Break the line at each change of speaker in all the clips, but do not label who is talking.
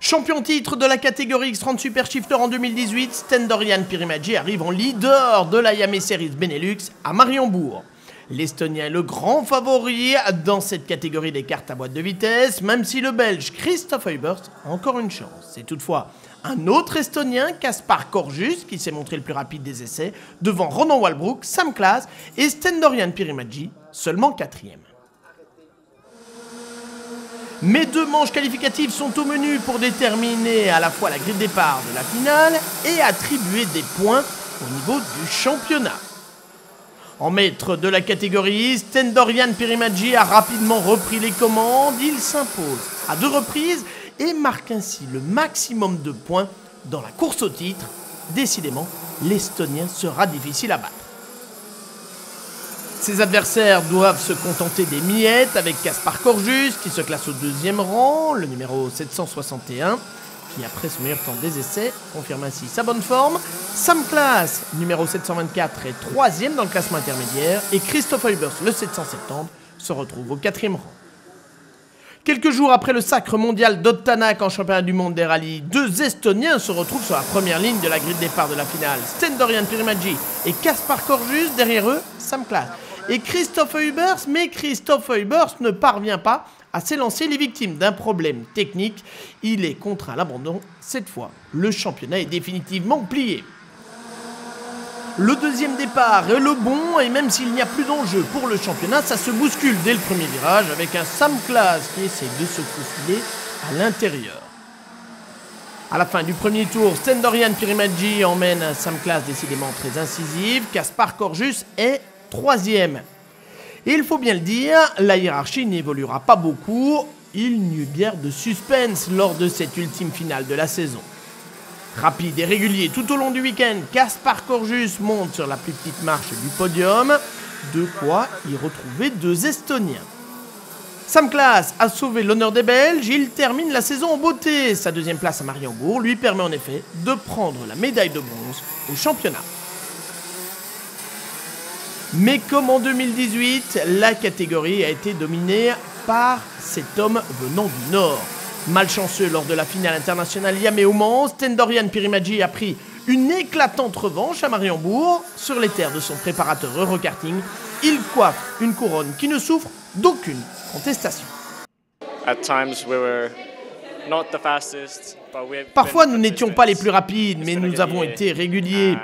Champion titre de la catégorie X30 Super Shifter en 2018, Stendorian Pirimadji arrive en leader de la Yame Series Benelux à Mariembourg. L'Estonien est le grand favori dans cette catégorie des cartes à boîte de vitesse, même si le Belge Christophe Huybers a encore une chance. C'est toutefois un autre Estonien, Kaspar Korjus, qui s'est montré le plus rapide des essais, devant Ronan Walbrook, Sam Klaas et Stendorian Pirimadji, seulement 4e. Mais 2 manches qualificatives sont au menu pour déterminer à la fois la grille de départ de la finale et attribuer des points au niveau du championnat. En maître de la catégorie, Stendorian Pirimadji a rapidement repris les commandes. Il s'impose à 2 reprises et marque ainsi le maximum de points dans la course au titre. Décidément, l'Estonien sera difficile à battre. Ses adversaires doivent se contenter des miettes avec Kaspar Korjus qui se classe au 2e rang, le numéro 761, qui après son meilleur temps des essais confirme ainsi sa bonne forme. Sam Klaas, numéro 724, est 3e dans le classement intermédiaire et Christophe Huybers, le 770, se retrouve au 4e rang. Quelques jours après le sacre mondial d'Odd Tanak en championnat du monde des rallyes, 2 Estoniens se retrouvent sur la première ligne de la grille de départ de la finale. Stendorian Pirimadji et Kaspar Korjus, derrière eux, Sam Klaas et Christophe Huybers, mais Christophe Huybers ne parvient pas à s'élancer, les victimes d'un problème technique. Il est contraint à l'abandon. Cette fois, le championnat est définitivement plié. Le 2e départ est le bon, et même s'il n'y a plus d'enjeu pour le championnat, ça se bouscule dès le premier virage avec un Sam Klaas qui essaie de se faufiler à l'intérieur. À la fin du premier tour, Stendorian Pirimadji emmène Sam Klaas décidément très incisive. Kaspar Korjus est 3e. Et il faut bien le dire, la hiérarchie n'évoluera pas beaucoup. Il n'y eut guère de suspense lors de cette ultime finale de la saison. Rapide et régulier tout au long du week-end, Kaspar Korjus monte sur la plus petite marche du podium, de quoi y retrouver 2 Estoniens. Sam Klaas a sauvé l'honneur des Belges, il termine la saison en beauté. Sa 2e place à Mariembourg lui permet en effet de prendre la médaille de bronze au championnat. Mais comme en 2018, la catégorie a été dominée par cet homme venant du Nord. Malchanceux lors de la finale internationale Yame au Mans, Stendorian Pirimadji a pris une éclatante revanche à Mariembourg. Sur les terres de son préparateur Eurokarting, il coiffe une couronne qui ne souffre d'aucune contestation. Parfois nous n'étions pas les plus rapides, mais nous avons été réguliers.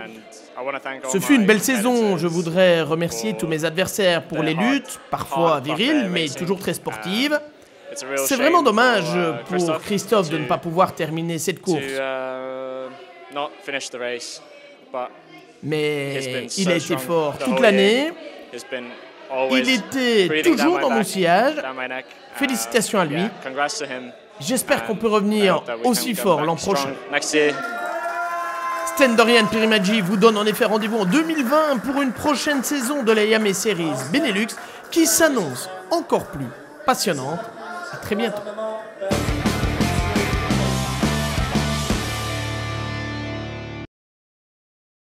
Ce fut une belle saison. Je voudrais remercier tous mes adversaires pour les luttes, parfois viriles, mais toujours très sportives. C'est vraiment dommage pour Christophe de ne pas pouvoir terminer cette course. Mais il a été fort toute l'année. Il était toujours dans mon sillage. Félicitations à lui. J'espère qu'on peut revenir aussi fort l'an prochain. Stendorian Pirimadji vous donne en effet rendez-vous en 2020 pour une prochaine saison de la Yame Series Benelux qui s'annonce encore plus passionnante. À très bientôt.